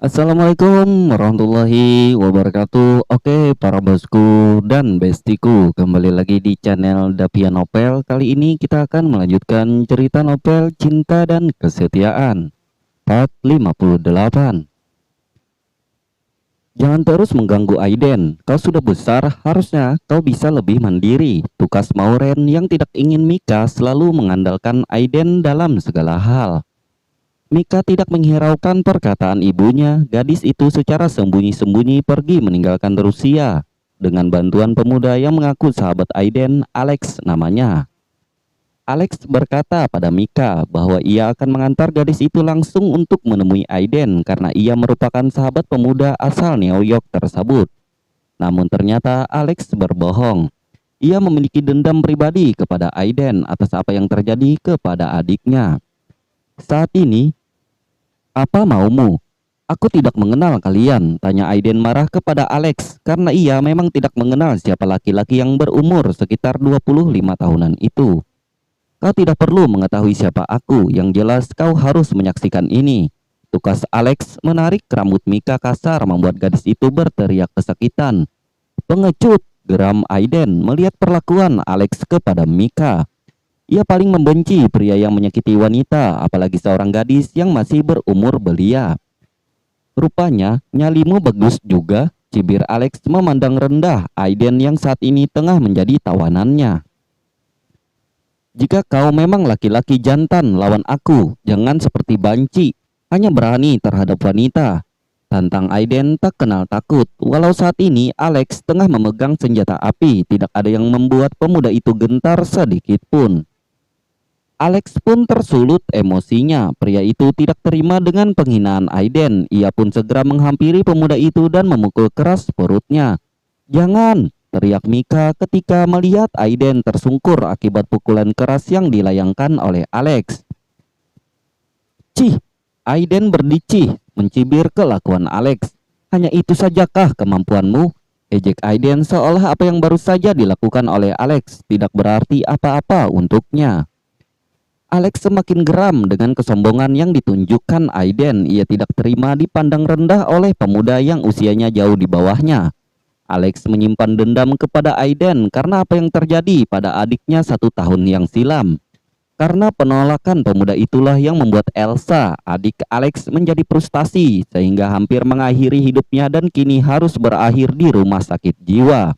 Assalamualaikum warahmatullahi wabarakatuh. Oke, para bosku dan bestiku, kembali lagi di channel Davia Novel. Kali ini kita akan melanjutkan cerita novel Cinta dan Kesetiaan part 58. Jangan terus mengganggu Aiden. Kau sudah besar, harusnya kau bisa lebih mandiri. Tukas Mauren yang tidak ingin Mika selalu mengandalkan Aiden dalam segala hal. Mika tidak menghiraukan perkataan ibunya. Gadis itu secara sembunyi-sembunyi pergi meninggalkan Rusia dengan bantuan pemuda yang mengaku sahabat Aiden, Alex namanya. Alex berkata pada Mika bahwa ia akan mengantar gadis itu langsung untuk menemui Aiden karena ia merupakan sahabat pemuda asal New York tersebut. Namun ternyata Alex berbohong. Ia memiliki dendam pribadi kepada Aiden atas apa yang terjadi kepada adiknya. Saat ini, "Apa maumu? Aku tidak mengenal kalian," tanya Aiden marah kepada Alex karena ia memang tidak mengenal siapa laki-laki yang berumur sekitar 25 tahunan itu. "Kau tidak perlu mengetahui siapa aku, yang jelas kau harus menyaksikan ini." Tukas Alex menarik rambut Mika kasar membuat gadis itu berteriak kesakitan. "Pengecut!" geram Aiden melihat perlakuan Alex kepada Mika. Ia paling membenci pria yang menyakiti wanita, apalagi seorang gadis yang masih berumur belia. "Rupanya nyalimu bagus juga," cibir Alex memandang rendah Aiden yang saat ini tengah menjadi tawanannya. "Jika kau memang laki-laki jantan, lawan aku. Jangan seperti banci, hanya berani terhadap wanita," tantang Aiden tak kenal takut. Walau saat ini Alex tengah memegang senjata api, tidak ada yang membuat pemuda itu gentar sedikit pun. Alex pun tersulut emosinya. Pria itu tidak terima dengan penghinaan Aiden. Ia pun segera menghampiri pemuda itu dan memukul keras perutnya. "Jangan!" teriak Mika ketika melihat Aiden tersungkur akibat pukulan keras yang dilayangkan oleh Alex. "Cih!" Aiden berdicih mencibir kelakuan Alex. "Hanya itu sajakah kemampuanmu?" ejek Aiden seolah apa yang baru saja dilakukan oleh Alex tidak berarti apa-apa untuknya. Alex semakin geram dengan kesombongan yang ditunjukkan Aiden. Ia tidak terima dipandang rendah oleh pemuda yang usianya jauh di bawahnya. Alex menyimpan dendam kepada Aiden karena apa yang terjadi pada adiknya 1 tahun yang silam. Karena penolakan pemuda itulah yang membuat Elsa, adik Alex, menjadi frustasi sehingga hampir mengakhiri hidupnya dan kini harus berakhir di rumah sakit jiwa.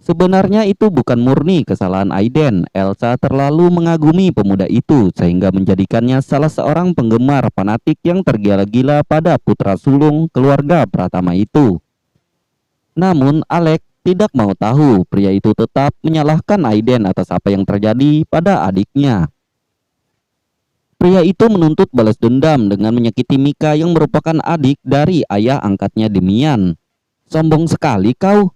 Sebenarnya itu bukan murni kesalahan Aiden. Elsa terlalu mengagumi pemuda itu sehingga menjadikannya salah seorang penggemar fanatik yang tergila-gila pada putra sulung keluarga Pratama itu. Namun Alex tidak mau tahu. Pria itu tetap menyalahkan Aiden atas apa yang terjadi pada adiknya. Pria itu menuntut balas dendam dengan menyakiti Mika yang merupakan adik dari ayah angkatnya Demian. "Sombong sekali kau!"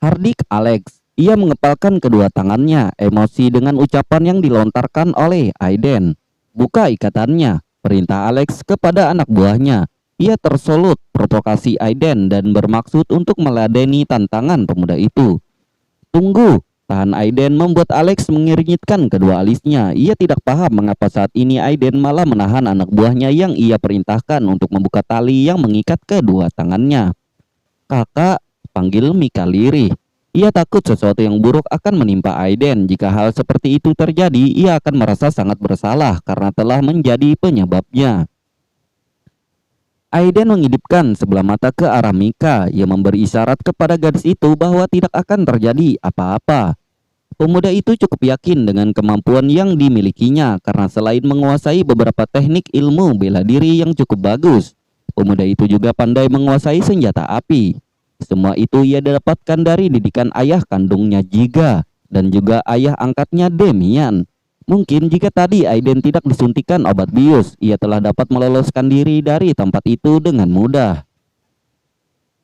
hardik Alex. Ia mengepalkan kedua tangannya, emosi dengan ucapan yang dilontarkan oleh Aiden. "Buka ikatannya," perintah Alex kepada anak buahnya. Ia tersulut provokasi Aiden dan bermaksud untuk meladeni tantangan pemuda itu. "Tunggu!" tahan Aiden membuat Alex mengernyitkan kedua alisnya. Ia tidak paham mengapa saat ini Aiden malah menahan anak buahnya yang ia perintahkan untuk membuka tali yang mengikat kedua tangannya. "Kakak," panggil Mika lirih. Ia takut sesuatu yang buruk akan menimpa Aiden. Jika hal seperti itu terjadi, ia akan merasa sangat bersalah karena telah menjadi penyebabnya. Aiden mengidipkan sebelah mata ke arah Mika. Ia memberi isyarat kepada gadis itu bahwa tidak akan terjadi apa-apa. Pemuda itu cukup yakin dengan kemampuan yang dimilikinya karena selain menguasai beberapa teknik ilmu bela diri yang cukup bagus, pemuda itu juga pandai menguasai senjata api. Semua itu ia dapatkan dari didikan ayah kandungnya Jiga dan juga ayah angkatnya Demian. Mungkin jika tadi Aiden tidak disuntikan obat bius, ia telah dapat meloloskan diri dari tempat itu dengan mudah.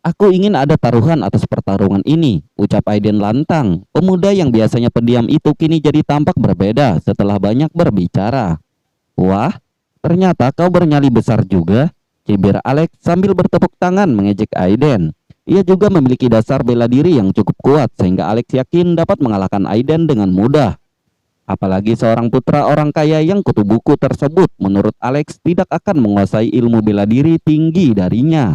"Aku ingin ada taruhan atas pertarungan ini," ucap Aiden lantang. Pemuda yang biasanya pendiam itu kini jadi tampak berbeda setelah banyak berbicara. "Wah, ternyata kau bernyali besar juga," cibir Alex sambil bertepuk tangan mengejek Aiden. Ia juga memiliki dasar bela diri yang cukup kuat sehingga Alex yakin dapat mengalahkan Aiden dengan mudah. Apalagi seorang putra orang kaya yang kutu buku tersebut menurut Alex tidak akan menguasai ilmu bela diri tinggi darinya.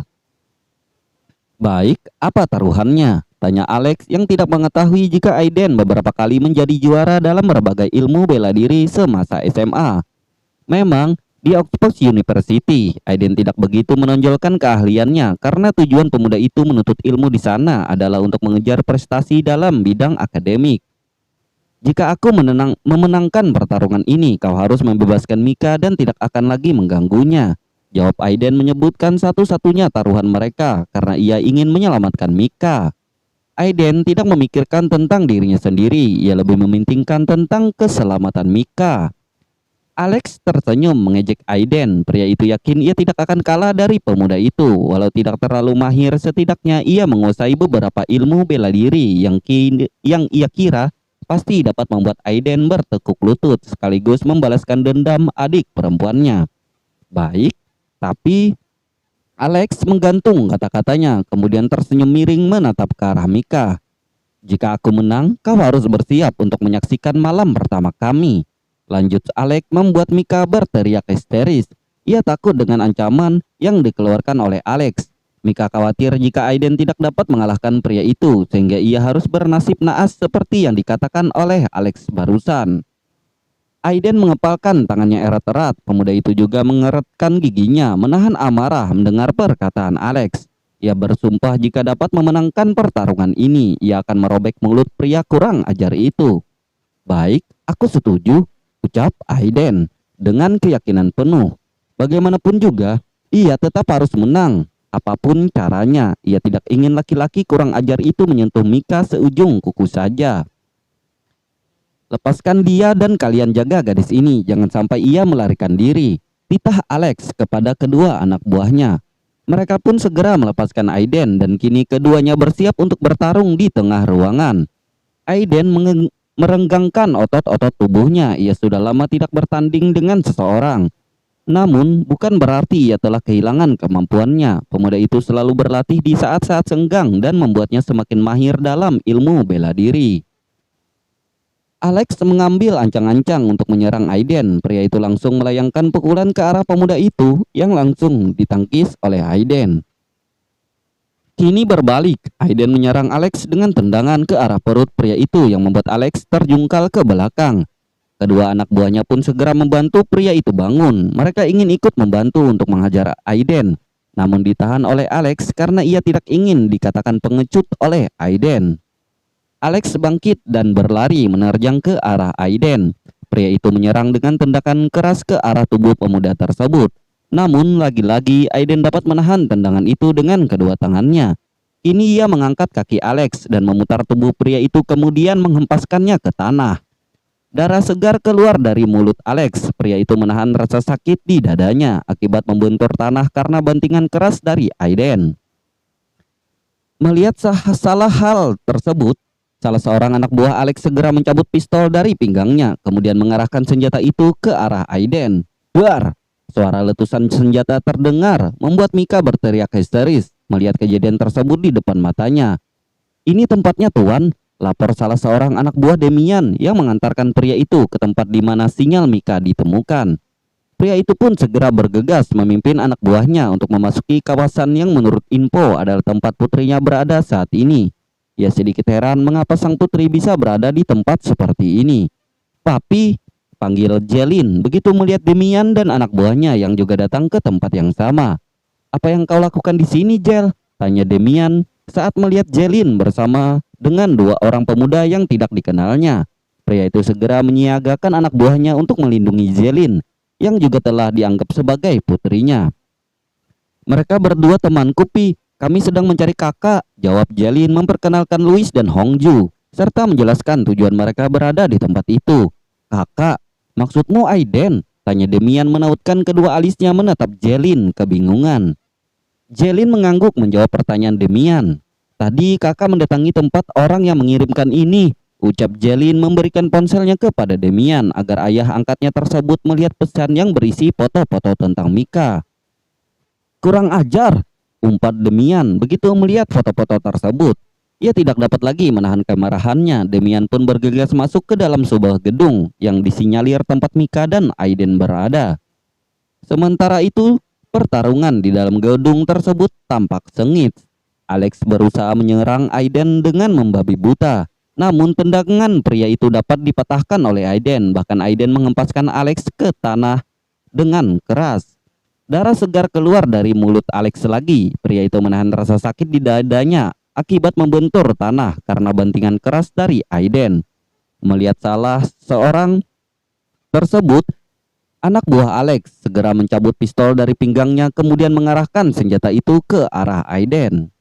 Baik, apa taruhannya? Tanya Alex yang tidak mengetahui jika Aiden beberapa kali menjadi juara dalam berbagai ilmu bela diri semasa SMA. Memang, di Oxford University, Aiden tidak begitu menonjolkan keahliannya karena tujuan pemuda itu menuntut ilmu di sana adalah untuk mengejar prestasi dalam bidang akademik. Jika aku memenangkan pertarungan ini, kau harus membebaskan Mika dan tidak akan lagi mengganggunya. Jawab Aiden menyebutkan satu-satunya taruhan mereka karena ia ingin menyelamatkan Mika. Aiden tidak memikirkan tentang dirinya sendiri, ia lebih mementingkan tentang keselamatan Mika. Alex tersenyum mengejek Aiden. Pria itu yakin ia tidak akan kalah dari pemuda itu. Walau tidak terlalu mahir, setidaknya ia menguasai beberapa ilmu bela diri yang ia kira pasti dapat membuat Aiden bertekuk lutut sekaligus membalaskan dendam adik perempuannya. Baik, tapi Alex menggantung kata-katanya, kemudian tersenyum miring menatap ke arah Mika. Jika aku menang, kau harus bersiap untuk menyaksikan malam pertama kami. Lanjut Alex membuat Mika berteriak histeris. Ia takut dengan ancaman yang dikeluarkan oleh Alex. Mika khawatir jika Aiden tidak dapat mengalahkan pria itu, sehingga ia harus bernasib naas seperti yang dikatakan oleh Alex barusan. Aiden mengepalkan tangannya erat-erat. Pemuda itu juga mengeratkan giginya, menahan amarah mendengar perkataan Alex. Ia bersumpah jika dapat memenangkan pertarungan ini, ia akan merobek mulut pria kurang ajar itu. Baik, aku setuju, ucap Aiden dengan keyakinan penuh. Bagaimanapun juga, ia tetap harus menang. Apapun caranya, ia tidak ingin laki-laki kurang ajar itu menyentuh Mika seujung kuku saja. Lepaskan dia dan kalian jaga gadis ini, jangan sampai ia melarikan diri, titah Alex kepada kedua anak buahnya. Mereka pun segera melepaskan Aiden dan kini keduanya bersiap untuk bertarung di tengah ruangan. Aiden merenggangkan otot-otot tubuhnya. Ia sudah lama tidak bertanding dengan seseorang. Namun bukan berarti ia telah kehilangan kemampuannya. Pemuda itu selalu berlatih di saat-saat senggang dan membuatnya semakin mahir dalam ilmu bela diri. Alex mengambil ancang-ancang untuk menyerang Aiden. Pria itu langsung melayangkan pukulan ke arah pemuda itu yang langsung ditangkis oleh Aiden. Kini berbalik, Aiden menyerang Alex dengan tendangan ke arah perut pria itu yang membuat Alex terjungkal ke belakang. Kedua anak buahnya pun segera membantu pria itu bangun. Mereka ingin ikut membantu untuk menghajar Aiden, namun ditahan oleh Alex karena ia tidak ingin dikatakan pengecut oleh Aiden. Alex bangkit dan berlari menerjang ke arah Aiden. Pria itu menyerang dengan tendakan keras ke arah tubuh pemuda tersebut. Namun lagi-lagi Aiden dapat menahan tendangan itu dengan kedua tangannya. Kini ia mengangkat kaki Alex dan memutar tubuh pria itu kemudian menghempaskannya ke tanah. Darah segar keluar dari mulut Alex. Pria itu menahan rasa sakit di dadanya akibat membentur tanah karena bantingan keras dari Aiden. Melihat salah hal tersebut, salah seorang anak buah Alex segera mencabut pistol dari pinggangnya, kemudian mengarahkan senjata itu ke arah Aiden. Duar! Suara letusan senjata terdengar, membuat Mika berteriak histeris melihat kejadian tersebut di depan matanya. Ini tempatnya, Tuan, lapor salah seorang anak buah Demian yang mengantarkan pria itu ke tempat di mana sinyal Mika ditemukan. Pria itu pun segera bergegas memimpin anak buahnya untuk memasuki kawasan yang menurut info adalah tempat putrinya berada saat ini. Ia sedikit heran mengapa sang putri bisa berada di tempat seperti ini. Papi, panggil Jelin begitu melihat Demian dan anak buahnya yang juga datang ke tempat yang sama. Apa yang kau lakukan di sini, Jel? Tanya Demian saat melihat Jelin bersama dengan dua orang pemuda yang tidak dikenalnya. Pria itu segera menyiagakan anak buahnya untuk melindungi Jelin yang juga telah dianggap sebagai putrinya. Mereka berdua temanku, Pi. Kami sedang mencari kakak, jawab Jelin memperkenalkan Louis dan Hongju serta menjelaskan tujuan mereka berada di tempat itu. Kakak, maksudmu Aiden? Tanya Demian menautkan kedua alisnya menatap Jelin kebingungan. Jelin mengangguk menjawab pertanyaan Demian. Tadi kakak mendatangi tempat orang yang mengirimkan ini, ucap Jelin memberikan ponselnya kepada Demian agar ayah angkatnya tersebut melihat pesan yang berisi foto-foto tentang Mika. Kurang ajar, umpat Demian begitu melihat foto-foto tersebut. Ia tidak dapat lagi menahan kemarahannya. Demian pun bergegas masuk ke dalam sebuah gedung yang disinyalir tempat Mika dan Aiden berada. Sementara itu, pertarungan di dalam gedung tersebut tampak sengit. Alex berusaha menyerang Aiden dengan membabi buta. Namun tendangan pria itu dapat dipatahkan oleh Aiden. Bahkan Aiden menghempaskan Alex ke tanah dengan keras. Darah segar keluar dari mulut Alex lagi. Pria itu menahan rasa sakit di dadanya akibat membentur tanah karena bantingan keras dari Aiden. Melihat salah seorang tersebut, anak buah Alex segera mencabut pistol dari pinggangnya kemudian mengarahkan senjata itu ke arah Aiden.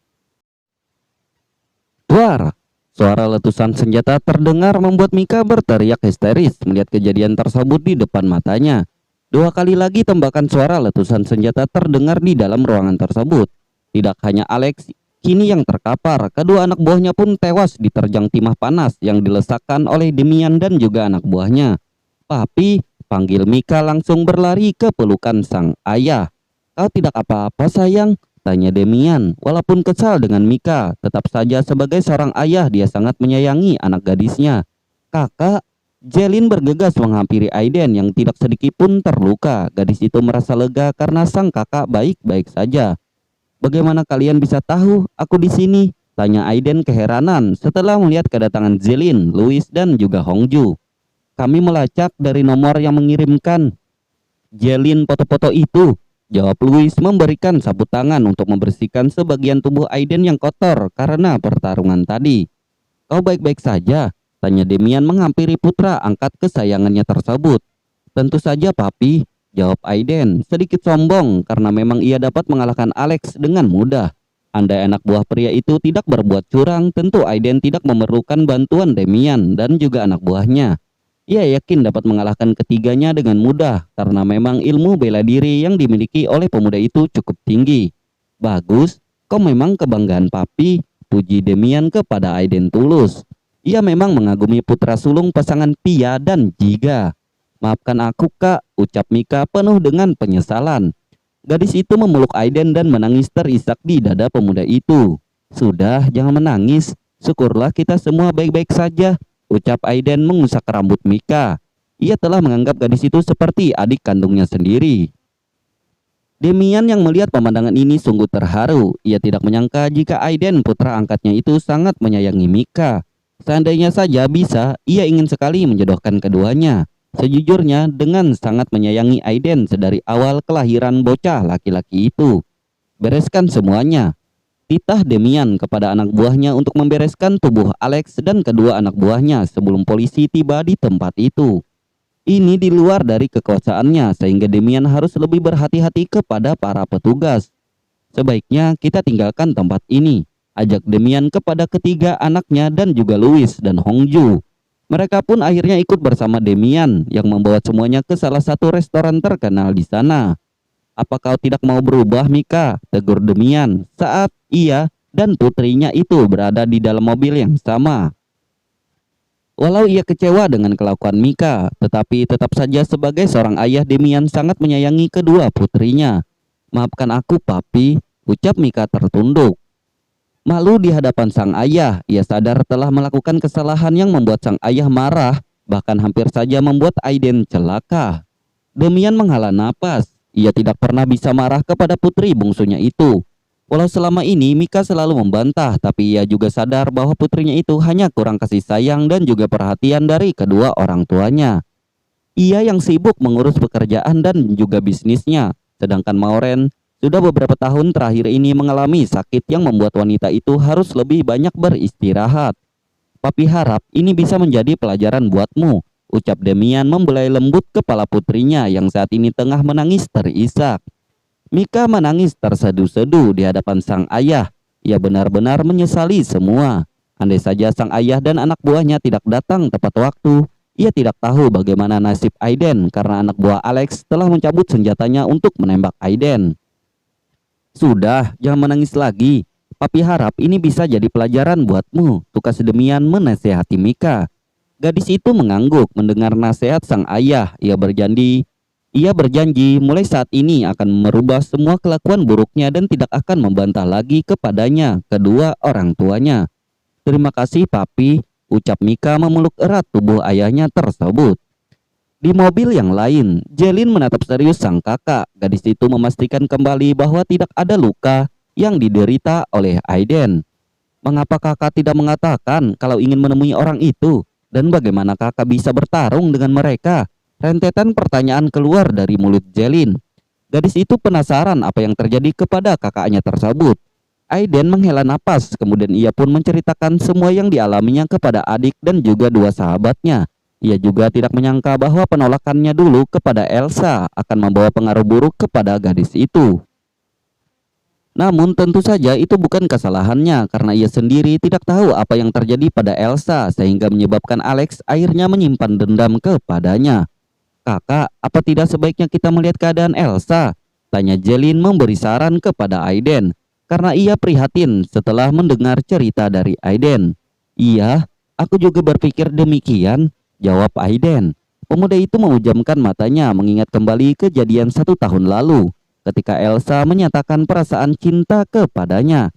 Duar! Suara letusan senjata terdengar membuat Mika berteriak histeris melihat kejadian tersebut di depan matanya. 2 kali lagi tembakan suara letusan senjata terdengar di dalam ruangan tersebut. Tidak hanya Alex kini yang terkapar, kedua anak buahnya pun tewas diterjang timah panas yang dilesakkan oleh Demian dan juga anak buahnya. Papi, panggil Mika langsung berlari ke pelukan sang ayah. Kau tidak apa-apa sayang? Tanya Demian. Walaupun kesal dengan Mika, tetap saja sebagai seorang ayah dia sangat menyayangi anak gadisnya. Kakak, Jelin bergegas menghampiri Aiden yang tidak sedikit pun terluka. Gadis itu merasa lega karena sang kakak baik-baik saja. Bagaimana kalian bisa tahu aku di sini? Tanya Aiden keheranan setelah melihat kedatangan Jelin, Louis dan juga Hongju. Kami melacak dari nomor yang mengirimkan Jelin foto-foto itu, jawab Louis memberikan sapu tangan untuk membersihkan sebagian tubuh Aiden yang kotor karena pertarungan tadi. Kau baik-baik saja? Tanya Demian menghampiri putra angkat kesayangannya tersebut. Tentu saja papi, jawab Aiden sedikit sombong karena memang ia dapat mengalahkan Alex dengan mudah. Andai anak buah pria itu tidak berbuat curang, tentu Aiden tidak memerlukan bantuan Demian dan juga anak buahnya. Ia yakin dapat mengalahkan ketiganya dengan mudah karena memang ilmu bela diri yang dimiliki oleh pemuda itu cukup tinggi. Bagus, kau memang kebanggaan papi, puji Demian kepada Aiden tulus. Ia memang mengagumi putra sulung pasangan Pia dan Jiga. Maafkan aku kak, ucap Mika penuh dengan penyesalan. Gadis itu memeluk Aiden dan menangis terisak di dada pemuda itu. Sudah, jangan menangis. Syukurlah kita semua baik-baik saja, ucap Aiden mengusap rambut Mika. Ia telah menganggap gadis itu seperti adik kandungnya sendiri. Demian yang melihat pemandangan ini sungguh terharu. Ia tidak menyangka jika Aiden putra angkatnya itu sangat menyayangi Mika. Seandainya saja bisa, ia ingin sekali menjodohkan keduanya. Sejujurnya, dengan sangat menyayangi Aiden sedari awal kelahiran bocah laki-laki itu. Bereskan semuanya, titah Demian kepada anak buahnya untuk membereskan tubuh Alex dan kedua anak buahnya sebelum polisi tiba di tempat itu. Ini di luar dari kekuasaannya sehingga Demian harus lebih berhati-hati kepada para petugas. Sebaiknya kita tinggalkan tempat ini, ajak Demian kepada ketiga anaknya dan juga Louis dan Hongju. Mereka pun akhirnya ikut bersama Demian yang membawa semuanya ke salah satu restoran terkenal di sana. Apa kau tidak mau berubah Mika? Tegur Demian saat ia dan putrinya itu berada di dalam mobil yang sama. Walau ia kecewa dengan kelakuan Mika, tetapi tetap saja sebagai seorang ayah Demian sangat menyayangi kedua putrinya. Maafkan aku papi, ucap Mika tertunduk. Malu di hadapan sang ayah, ia sadar telah melakukan kesalahan yang membuat sang ayah marah, bahkan hampir saja membuat Aiden celaka. Demian menghela napas, ia tidak pernah bisa marah kepada putri bungsunya itu. Walau selama ini Mika selalu membantah, tapi ia juga sadar bahwa putrinya itu hanya kurang kasih sayang dan juga perhatian dari kedua orang tuanya. Ia yang sibuk mengurus pekerjaan dan juga bisnisnya, sedangkan Maureen sudah beberapa tahun terakhir ini mengalami sakit yang membuat wanita itu harus lebih banyak beristirahat. Papi harap ini bisa menjadi pelajaran buatmu, ucap Demian membelai lembut kepala putrinya yang saat ini tengah menangis terisak. Mika menangis terseduh-seduh di hadapan sang ayah. Ia benar-benar menyesali semua. Andai saja sang ayah dan anak buahnya tidak datang tepat waktu, ia tidak tahu bagaimana nasib Aiden karena anak buah Alex telah mencabut senjatanya untuk menembak Aiden. Sudah, jangan menangis lagi. Papi harap ini bisa jadi pelajaran buatmu, tukas Demian menasehati Mika. Gadis itu mengangguk mendengar nasihat sang ayah. Ia berjanji mulai saat ini akan merubah semua kelakuan buruknya dan tidak akan membantah lagi kepadanya kedua orang tuanya. "Terima kasih, Papi," ucap Mika memeluk erat tubuh ayahnya tersebut. Di mobil yang lain, Jelin menatap serius sang kakak. Gadis itu memastikan kembali bahwa tidak ada luka yang diderita oleh Aiden. "Mengapa kakak tidak mengatakan kalau ingin menemui orang itu? Dan bagaimana kakak bisa bertarung dengan mereka?" Rentetan pertanyaan keluar dari mulut Jelin. Gadis itu penasaran apa yang terjadi kepada kakaknya tersebut. Aiden menghela napas, kemudian ia pun menceritakan semua yang dialaminya kepada adik dan juga dua sahabatnya. Ia juga tidak menyangka bahwa penolakannya dulu kepada Elsa akan membawa pengaruh buruk kepada gadis itu. Namun tentu saja itu bukan kesalahannya karena ia sendiri tidak tahu apa yang terjadi pada Elsa sehingga menyebabkan Alex akhirnya menyimpan dendam kepadanya. "Kakak, apa tidak sebaiknya kita melihat keadaan Elsa?" tanya Jelin memberi saran kepada Aiden karena ia prihatin setelah mendengar cerita dari Aiden. "Iya, aku juga berpikir demikian," jawab Aiden. Pemuda itu memejamkan matanya mengingat kembali kejadian 1 tahun lalu ketika Elsa menyatakan perasaan cinta kepadanya.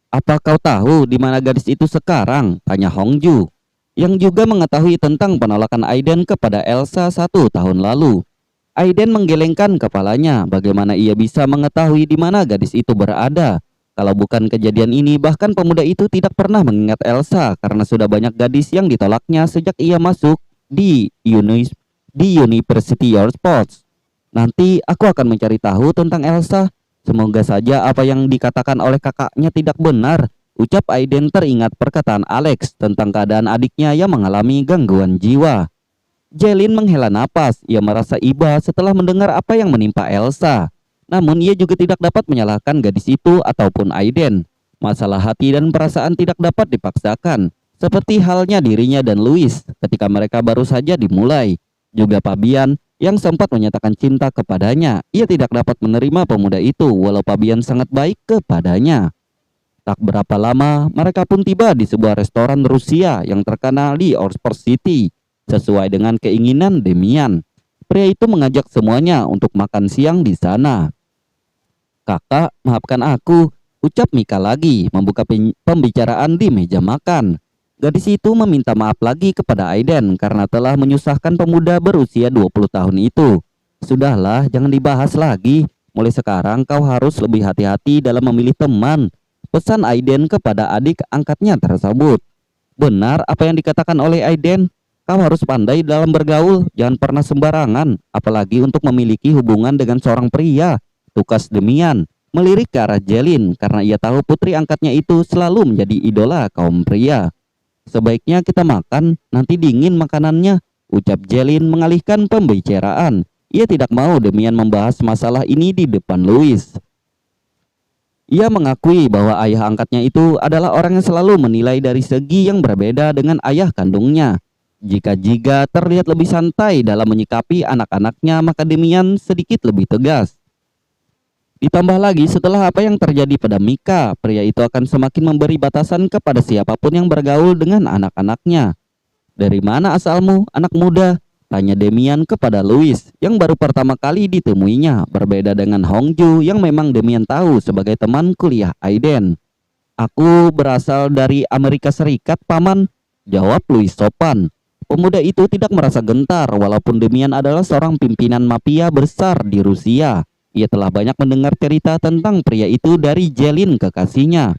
"Apa kau tahu di mana gadis itu sekarang?" tanya Hongju, yang juga mengetahui tentang penolakan Aiden kepada Elsa 1 tahun lalu. Aiden menggelengkan kepalanya. Bagaimana ia bisa mengetahui di mana gadis itu berada? Kalau bukan kejadian ini, bahkan pemuda itu tidak pernah mengingat Elsa karena sudah banyak gadis yang ditolaknya sejak ia masuk di University of Sports. "Nanti aku akan mencari tahu tentang Elsa. Semoga saja apa yang dikatakan oleh kakaknya tidak benar," ucap Aiden teringat perkataan Alex tentang keadaan adiknya yang mengalami gangguan jiwa. Jelin menghela napas. Ia merasa iba setelah mendengar apa yang menimpa Elsa. Namun ia juga tidak dapat menyalahkan gadis itu ataupun Aiden. Masalah hati dan perasaan tidak dapat dipaksakan. Seperti halnya dirinya dan Louis ketika mereka baru saja dimulai. Juga Fabian yang sempat menyatakan cinta kepadanya. Ia tidak dapat menerima pemuda itu walau Fabian sangat baik kepadanya. Tak berapa lama mereka pun tiba di sebuah restoran Rusia yang terkenal di Oxford City. Sesuai dengan keinginan Demian, pria itu mengajak semuanya untuk makan siang di sana. "Kakak, maafkan aku," ucap Mika lagi, membuka pembicaraan di meja makan. Gadis itu meminta maaf lagi kepada Aiden karena telah menyusahkan pemuda berusia 20 tahun itu. "Sudahlah, jangan dibahas lagi. Mulai sekarang kau harus lebih hati-hati dalam memilih teman," pesan Aiden kepada adik angkatnya tersebut. Benar apa yang dikatakan oleh Aiden. Kau harus pandai dalam bergaul, jangan pernah sembarangan, apalagi untuk memiliki hubungan dengan seorang pria, tukas Demian, melirik ke arah Jelin karena ia tahu putri angkatnya itu selalu menjadi idola kaum pria. "Sebaiknya kita makan, nanti dingin makanannya," ucap Jelin mengalihkan pembicaraan. Ia tidak mau Demian membahas masalah ini di depan Louis. Ia mengakui bahwa ayah angkatnya itu adalah orang yang selalu menilai dari segi yang berbeda dengan ayah kandungnya. Jika Jiga terlihat lebih santai dalam menyikapi anak-anaknya, maka Demian sedikit lebih tegas. Ditambah lagi setelah apa yang terjadi pada Mika, pria itu akan semakin memberi batasan kepada siapapun yang bergaul dengan anak-anaknya. "Dari mana asalmu, anak muda?" tanya Demian kepada Louis yang baru pertama kali ditemuinya, berbeda dengan Hongju yang memang Demian tahu sebagai teman kuliah Aiden. "Aku berasal dari Amerika Serikat, Paman," jawab Louis sopan. Pemuda itu tidak merasa gentar walaupun Demian adalah seorang pimpinan mafia besar di Rusia. Ia telah banyak mendengar cerita tentang pria itu dari Jelin kekasihnya.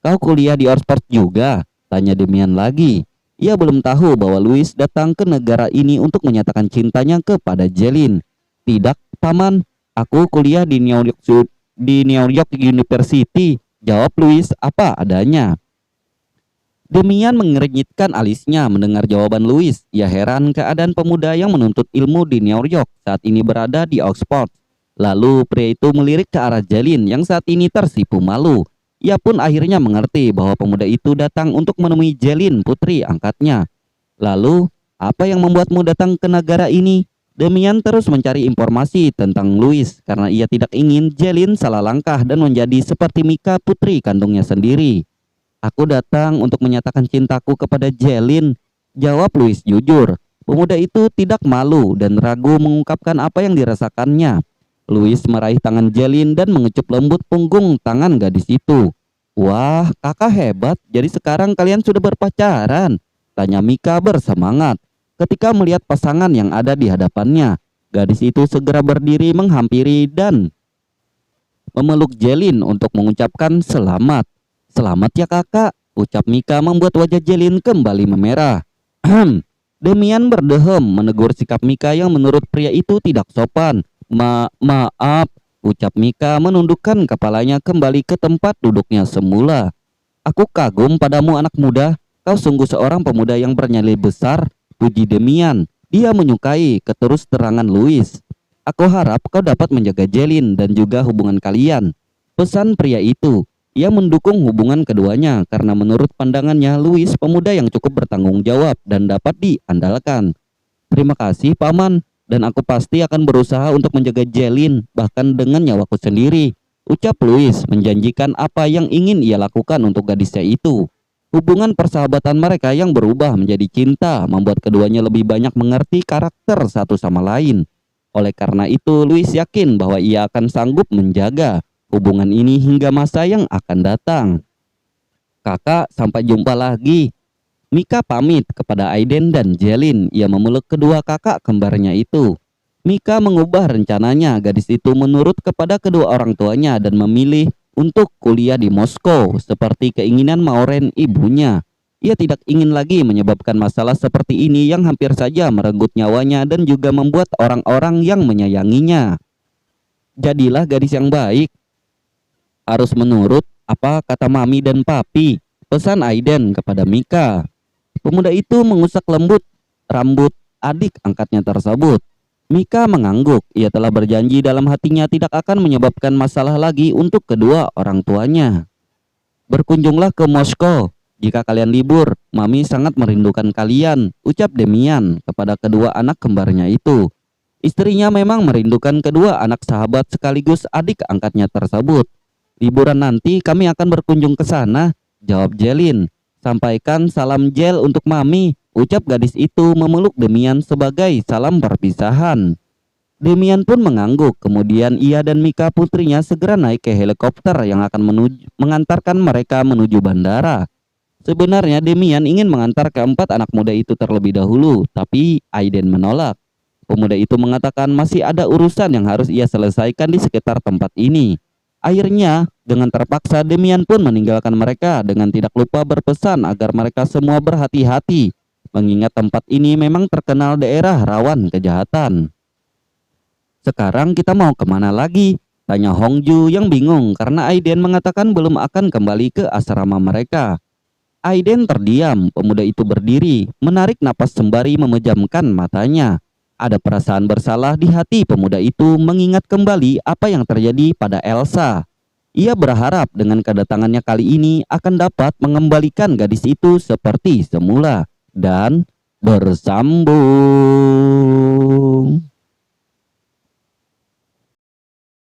"Kau kuliah di Oxford juga?" tanya Demian lagi. Ia belum tahu bahwa Louis datang ke negara ini untuk menyatakan cintanya kepada Jelin. "Tidak, Paman. Aku kuliah di New York University," jawab Louis apa adanya. Demian mengernyitkan alisnya mendengar jawaban Louis. Ia heran keadaan pemuda yang menuntut ilmu di New York saat ini berada di Oxford. Lalu pria itu melirik ke arah Jelin yang saat ini tersipu malu. Ia pun akhirnya mengerti bahwa pemuda itu datang untuk menemui Jelin, putri angkatnya. "Lalu, apa yang membuatmu datang ke negara ini?" Demian terus mencari informasi tentang Louis karena ia tidak ingin Jelin salah langkah dan menjadi seperti Mika, putri kandungnya sendiri. "Aku datang untuk menyatakan cintaku kepada Jelin," jawab Louis jujur. Pemuda itu tidak malu dan ragu mengungkapkan apa yang dirasakannya. Louis meraih tangan Jelin dan mengecup lembut punggung tangan gadis itu. "Wah, kakak hebat, jadi sekarang kalian sudah berpacaran?" tanya Mika bersemangat. Ketika melihat pasangan yang ada di hadapannya, gadis itu segera berdiri menghampiri dan memeluk Jelin untuk mengucapkan selamat. "Selamat ya kakak," ucap Mika membuat wajah Jelin kembali memerah. Demian berdehem menegur sikap Mika yang menurut pria itu tidak sopan. Maaf, ucap Mika menundukkan kepalanya kembali ke tempat duduknya semula. "Aku kagum padamu anak muda, kau sungguh seorang pemuda yang bernyali besar," puji Demian. Dia menyukai keterus-terangan Louis. "Aku harap kau dapat menjaga Jelin dan juga hubungan kalian," pesan pria itu. Ia mendukung hubungan keduanya karena menurut pandangannya Louis pemuda yang cukup bertanggung jawab dan dapat diandalkan. "Terima kasih paman, dan aku pasti akan berusaha untuk menjaga Jelin bahkan dengan nyawaku sendiri," ucap Louis menjanjikan apa yang ingin ia lakukan untuk gadisnya itu. Hubungan persahabatan mereka yang berubah menjadi cinta membuat keduanya lebih banyak mengerti karakter satu sama lain. Oleh karena itu, Louis yakin bahwa ia akan sanggup menjaga hubungan ini hingga masa yang akan datang. "Kakak, sampai jumpa lagi." Mika pamit kepada Aiden dan Jelin. Ia memeluk kedua kakak kembarnya itu. Mika mengubah rencananya. Gadis itu menurut kepada kedua orang tuanya dan memilih untuk kuliah di Moskow seperti keinginan Maureen ibunya. Ia tidak ingin lagi menyebabkan masalah seperti ini yang hampir saja merenggut nyawanya dan juga membuat orang-orang yang menyayanginya. "Jadilah gadis yang baik. Harus menurut apa kata mami dan papi," pesan Aiden kepada Mika. Pemuda itu mengusap lembut rambut adik angkatnya tersebut. Mika mengangguk. Ia telah berjanji dalam hatinya tidak akan menyebabkan masalah lagi untuk kedua orang tuanya. "Berkunjunglah ke Moskow jika kalian libur. Mami sangat merindukan kalian," ucap Demian kepada kedua anak kembarnya itu. Istrinya memang merindukan kedua anak sahabat sekaligus adik angkatnya tersebut. "Liburan nanti kami akan berkunjung ke sana," jawab Jelin. "Sampaikan salam Jel untuk mami," ucap gadis itu memeluk Demian sebagai salam perpisahan. Demian pun mengangguk. Kemudian ia dan Mika putrinya segera naik ke helikopter yang akan mengantarkan mereka menuju bandara. Sebenarnya Demian ingin mengantar keempat anak muda itu terlebih dahulu, tapi Aiden menolak. Pemuda itu mengatakan masih ada urusan yang harus ia selesaikan di sekitar tempat ini. Akhirnya, dengan terpaksa Demian pun meninggalkan mereka dengan tidak lupa berpesan agar mereka semua berhati-hati, mengingat tempat ini memang terkenal daerah rawan kejahatan. "Sekarang kita mau kemana lagi?" tanya Hongju yang bingung karena Aiden mengatakan belum akan kembali ke asrama mereka. Aiden terdiam. Pemuda itu berdiri, menarik napas sembari memejamkan matanya. Ada perasaan bersalah di hati pemuda itu mengingat kembali apa yang terjadi pada Elsa. Ia berharap dengan kedatangannya kali ini akan dapat mengembalikan gadis itu seperti semula dan bersambung.